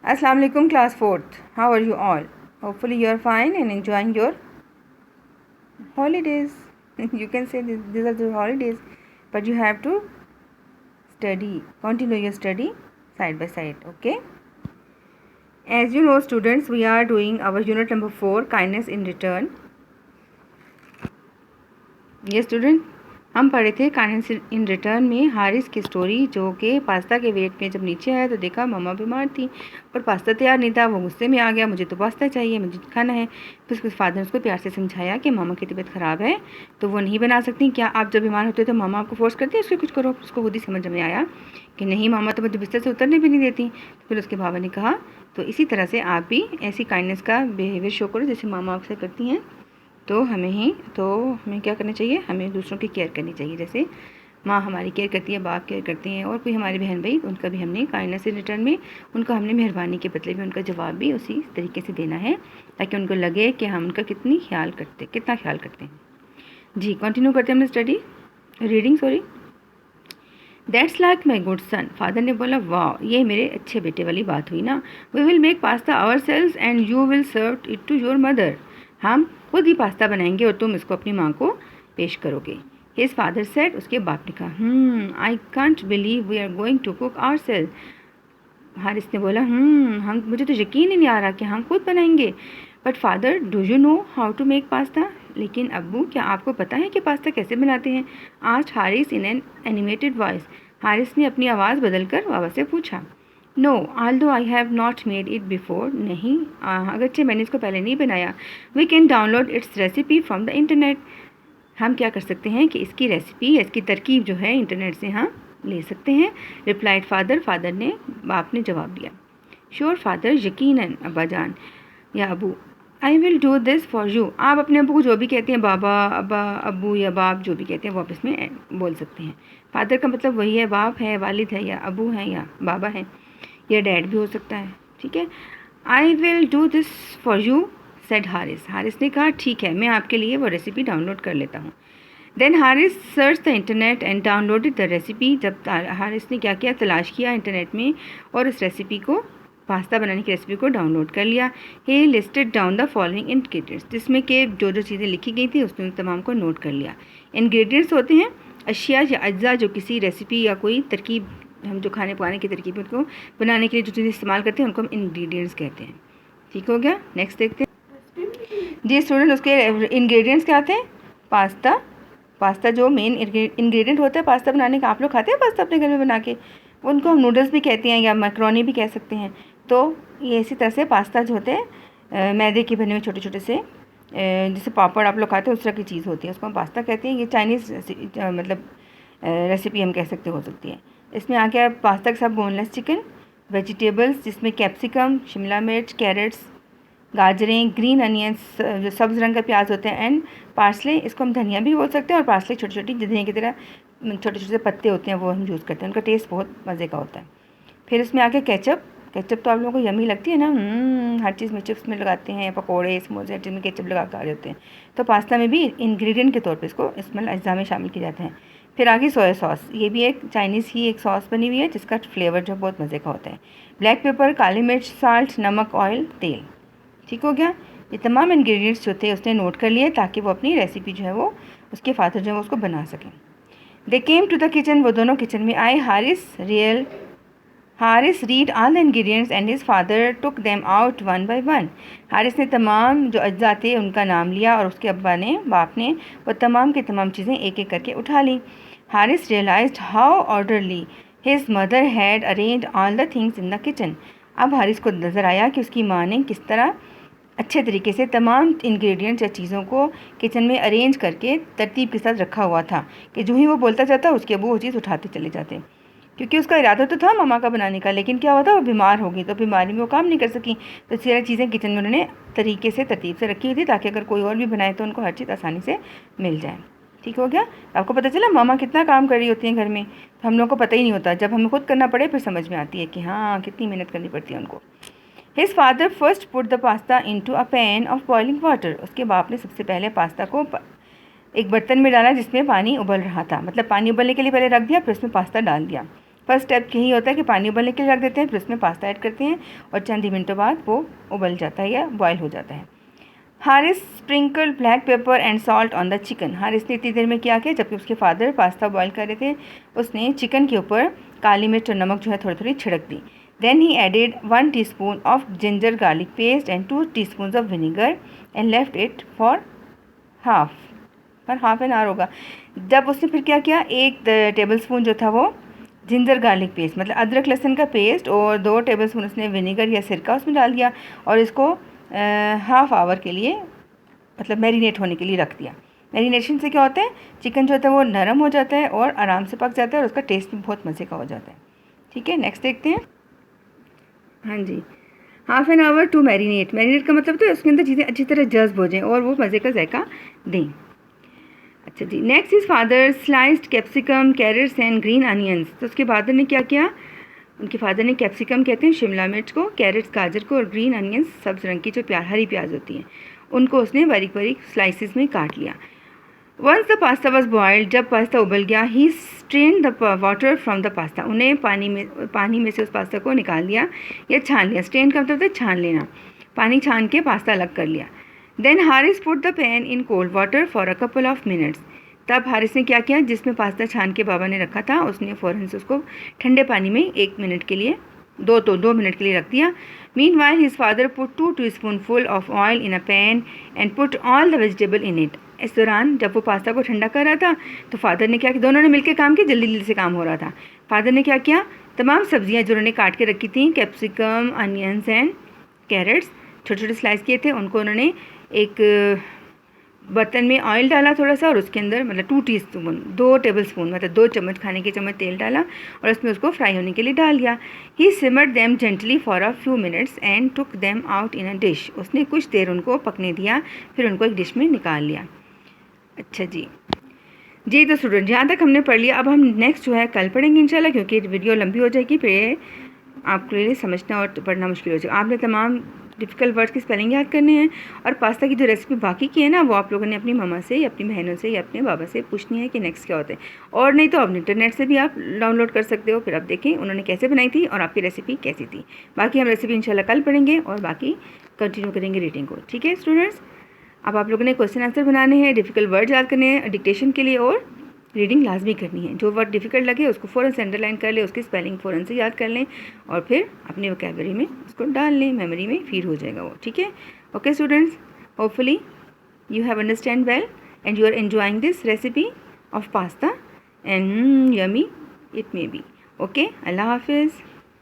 Assalamu alaikum class 4th. How are you all? Hopefully you are fine and enjoying your holidays. You can say these are the holidays, but you have to study. Continue your study side by side. Okay. As you know, students, we are doing our unit number 4, kindness in return. Yes, student. हम पढ़े थे kindness in return में हारिस की story, जो कि pasta के wait में जब नीचे आया तो देखा मम्मा बीमार थी और पास्ता तैयार नहीं था। वो गुस्से में आ गया, मुझे तो पास्ता चाहिए, मुझे खाना है। फिर उसके फादर ने उसको प्यार से समझाया कि मामा की तबीयत ख़राब है तो वो नहीं बना सकती। क्या आप जब बीमार होते तो मामा आपको फोर्स करती है उसको कुछ करो? उसको खुद ही समझ में आया कि नहीं, मामा तो मुझे बिस्तर से उतरने भी नहीं देती। फिर उसके बाबा ने कहा तो इसी तरह से आप भी ऐसी काइंडनेस का बिहेवियर शो करो जैसे मामा आपसे करती हैं। तो हमें क्या करना चाहिए? हमें दूसरों की केयर करनी चाहिए। जैसे माँ हमारी केयर करती है, बाप केयर करते हैं, और कोई हमारे बहन भाई, उनका भी हमने काइंडनेस इन रिटर्न में उनका हमने मेहरबानी के बदले में उनका जवाब भी उसी तरीके से देना है, ताकि उनको लगे कि हम उनका कितना ख्याल करते हैं। जी, कंटिन्यू करते हैं हमने study reading. Sorry. That's like my good son. Father ने बोला, वाह, ये मेरे अच्छे बेटे वाली बात हुई ना। We will make pasta ourselves and you will serve it to your mother. हम खुद ही पास्ता बनाएंगे और तुम इसको अपनी माँ को पेश करोगे। His father said. उसके बाप ने कहा, I can't believe we are going to cook ourself. Haris ने बोला, हम मुझे तो यकीन ही नहीं आ रहा कि हम खुद बनाएंगे। But father, do you know how to make pasta? लेकिन अब्बू, क्या आपको पता है कि पास्ता कैसे बनाते हैं? आज Haris in an animated voice. Haris ने अपनी आवाज़ बदलकर बाबा से पूछा। No, although I have not made it before. नहीं, अगरचे मैंने इसको पहले नहीं बनाया। We can download its recipe from the internet. हम क्या कर सकते हैं कि इसकी रेसिपी, इसकी तरकीब जो है इंटरनेट से हम ले सकते हैं। Replied father. फादर ने, बाप ने जवाब दिया। श्योर फादर, यकीनन अब्बा जान या Abu. I will do this for you. आप अपने अबू को जो भी कहते हैं, बाबा, अब्बा, अबू या बाप, जो भी कहते हैं वो आप इसमें बोल सकते हैं। फादर का मतलब वही है, बाप है, वालिद है, या अबू है, या बाबा है, या डैड भी हो सकता है। ठीक है। I will do this for you said Haris. Haris ने कहा, ठीक है, मैं आपके लिए वो रेसिपी डाउनलोड कर लेता हूँ। Then Haris search the internet and downloaded the recipe. जब हारिस ने क्या किया, तलाश किया इंटरनेट में और इस रेसिपी को, पास्ता बनाने की रेसिपी को डाउनलोड कर लिया। He listed down the following ingredients, जिसमें कि जो जो चीज़ें लिखी गई थी उसने तमाम को नोट कर लिया। इंग्रेडिएंट्स होते हैं अशिया या अज्जा जो किसी रेसिपी या कोई तरकीब, हम जो खाने पकाने की तरकीब उनको बनाने के लिए जो चीज़ें इस्तेमाल करते हैं उनको हम इंग्रेडिएंट्स कहते हैं। ठीक हो गया। नेक्स्ट देखते हैं। जी स्टूडेंट, उसके इंग्रेडिएंट्स क्या थे? पास्ता जो मेन इंग्रेडिएंट होता है पास्ता बनाने का। आप लोग खाते हैं पास्ता अपने घर में बना के? उनको हम नूडल्स भी कहते हैं या मैक्रोनी भी कह सकते हैं। तो ये इसी तरह से पास्ता जो होते हैं मैदे के बने हुए छोटे छोटे से, जैसे पापड़ आप लोग खाते हैं उस तरह की चीज़ होती है, उसको हम पास्ता कहते हैं। ये चाइनीज़ मतलब रेसिपी हम कह सकते हो सकती है। इसमें आ गया पास्ता के साथ बोनलेस चिकन, वेजिटेबल्स जिसमें कैप्सिकम, शिमला मिर्च, कैरेट्स, गाजरें, ग्रीन अनियंस जो सब्ज़ रंग का प्याज होते हैं, एंड पार्सले, इसको हम धनिया भी बोल सकते हैं, और पार्सले छोटी छोटी धनिया की तरह छोटे छोटे पत्ते होते हैं वो हम यूज़ करते हैं। उनका टेस्ट बहुत मज़े का होता है। फिर इसमें आ गया केचप। केचप तो आप लोगों को यमी लगती है ना, हर चीज़ में चिप्स में लगाते हैं, पकोड़े, समोसे, हर चीज़ में केचप लगा कर आ जाते हैं। तो पास्ता में भी इंग्रेडिएंट के तौर पे इसको इसमें अज्जा में शामिल किए जाते हैं। फिर आ गई सोया सॉस। ये भी एक चाइनीज़ की एक सॉस बनी हुई है जिसका फ्लेवर जो बहुत मज़े का होता है। ब्लैक पेपर, काली मिर्च, साल्ट, नमक, ऑयल, तेल। ठीक हो गया। ये तमाम इंग्रेडिएंट्स जो थे उसने नोट कर लिए ताकि वो अपनी रेसिपी जो है वो उसके फादर जो है वो उसको बना सकें। दे केम टू द किचन। वो दोनों किचन में आए। Haris read all the ingredients and his father took them out one by one. Haris ने तमाम जो अज्जा थे उनका नाम लिया और उसके बाप ने वो तमाम की तमाम चीज़ें एक एक करके उठा ली। Haris realized how orderly his mother had arranged all the things in the kitchen. अब हारिस को नज़र आया कि उसकी माँ ने किस तरह अच्छे तरीके से तमाम इंग्रेडिएंट्स या चीज़ों को किचन में अरेंज करके तरतीब के साथ रखा हुआ था कि जो ही वो बोलता जाता उसके वो चीज़ उठाते चले जाते। क्योंकि उसका इरादा तो था मामा का बनाने का, लेकिन क्या हुआ था, वो बीमार हो गई तो बीमारी में वो काम नहीं कर सकी। तो सारी चीज़ें किचन में उन्होंने तरीके से तरतीब से रखी हुई थी ताकि अगर कोई और भी बनाए तो उनको हर चीज़ आसानी से मिल जाए। ठीक हो गया। आपको पता चला मामा कितना काम कर रही होती हैं घर में, तो हम लोग को पता ही नहीं होता। जब हमें खुद करना पड़े फिर समझ में आती है कि हाँ कितनी मेहनत करनी पड़ती है उनको। His father first put the pasta into a pan of boiling water. उसके बाप ने सबसे पहले पास्ता को एक बर्तन में डाला जिसमें पानी उबल रहा था। मतलब पानी उबलने के लिए पहले रख दिया, फिर उसमें पास्ता डाल दिया। फर्स्ट स्टेप यही होता है कि पानी उबलने के लिए रख देते हैं, फिर उसमें पास्ता ऐड करते हैं और चंद ही मिनटों बाद वो उबल जाता है या बॉयल हो जाता है। Haris sprinkle black pepper and salt on the chicken. Haris ने इतनी देर में क्या किया, जबकि उसके फादर पास्ता बॉयल कर रहे थे, उसने चिकन के ऊपर काली मिर्च और नमक जो है थोड़ी थोड़ी छिड़क दी। Then he added 1 teaspoon of ginger garlic paste and 2 teaspoon of vinegar and left it for half an hour होगा। जब उसने फिर क्या किया, 1 टेबलस्पून जो था वो जिंजर गार्लिक पेस्ट मतलब अदरक लहसुन का पेस्ट और 2 टेबलस्पून उसने विनेगर या सिरका उसमें डाल दिया और इसको हाफ आवर के लिए मतलब मैरिनेट होने के लिए रख दिया। मैरिनेशन से क्या होता है, चिकन जो होता है वो नरम हो जाता है और आराम से पक जाता है और उसका टेस्ट भी बहुत मज़े का हो जाता है। ठीक है, नेक्स्ट देखते हैं। हाँ जी, half an hour to marinate. Marinate का मतलब तो है उसके अंदर चीज़ें अच्छी तरह जज्ब हो जाएँ और वो मज़े का जायका दें। अच्छा जी, next is father sliced capsicum carrots and green onions. तो उसके फादर ने क्या किया, उनके फादर ने कैप्सिकम कहते हैं शिमला मिर्च को, कैरेट्स गाजर को और ग्रीन अनियंस सब्ज़ रंग की जो हरी प्याज होती हैं उनको उसने बारीक बारीक स्लाइसिस में काट लिया। Once the pasta was boiled, जब पास्ता उबल गया, he strain the water from the pasta, उन्हें पानी में से उस पास्ता को निकाल दिया या छान लिया। स्ट्रेन का मतलब छान लेना, पानी छान के पास्ता अलग कर लिया। Then Haris put the pan in cold water for a couple of minutes. तब हारिस ने क्या किया, जिसमें पास्ता छान के बाबा ने रखा था उसने फ़ौरन से उसको ठंडे पानी में 1 मिनट के लिए 2 मिनट के लिए रख दिया। Meanwhile his father put 2 teaspoonful of oil in a pan and put all the vegetable in it. इस दौरान जब वो पास्ता को ठंडा कर रहा था तो फादर ने क्या किया, दोनों ने मिलकर काम किया, जल्दी जल्दी से काम हो रहा था। फादर ने क्या किया, तमाम सब्जियां जो उन्होंने काट के रखी थी, कैप्सिकम अनियंस एंड कैरेट्स छोटे छोटे स्लाइस किए थे, उनको उन्होंने एक बर्तन में ऑयल डाला थोड़ा सा और उसके अंदर मतलब 2 टेबलस्पून मतलब 2 चम्मच खाने के चम्मच तेल डाला और उसमें उसको फ्राई होने के लिए डाल दिया। He simmered them gently for a few minutes and took them out in a dish. उसने कुछ देर उनको पकने दिया, फिर उनको एक डिश में निकाल लिया। अच्छा जी तो स्टूडेंट यहाँ तक हमने पढ़ लिया। अब हम नेक्स्ट जो है कल पढ़ेंगे इंशाल्लाह, क्योंकि वीडियो लंबी हो जाएगी, फिर आपके लिए समझना और पढ़ना मुश्किल हो जाएगा। आपने तमाम डिफ़िकल्ट वर्ड्स की स्पेलिंग याद करने हैं और पास्ता की जो रेसिपी बाकी की है ना, वो आप लोगों ने अपनी मम्मा से या अपनी बहनों से या अपने बाबा से पूछनी है कि नेक्स्ट क्या होता है, और नहीं तो आप इंटरनेट से भी आप डाउनलोड कर सकते हो। फिर आप देखें उन्होंने कैसे बनाई थी और आपकी रेसिपी कैसी थी। बाकी हम रेसिपी इंशाल्लाह कल पढ़ेंगे और बाकी कंटिन्यू करेंगे रीडिंग को। ठीक है स्टूडेंट्स, अब आप लोगों ने क्वेश्चन आंसर बनाने हैं, डिफ़िकल्ट वर्ड याद करने हैं डिक्टेशन के लिए, और रीडिंग लाजमी करनी है। जो वर्ड डिफ़िकल्ट लगे उसको फ़ौरन से अंडरलाइन कर लें, उसकी स्पेलिंग फ़ौरन से याद कर लें और फिर अपने वोकैबुलरी में उसको डाल लें, मेमोरी में फीड हो जाएगा वो। ठीक है, okay students, hopefully you have understand well and you are enjoying this recipe of pasta and yummy it may be. Okay, Allah Hafiz.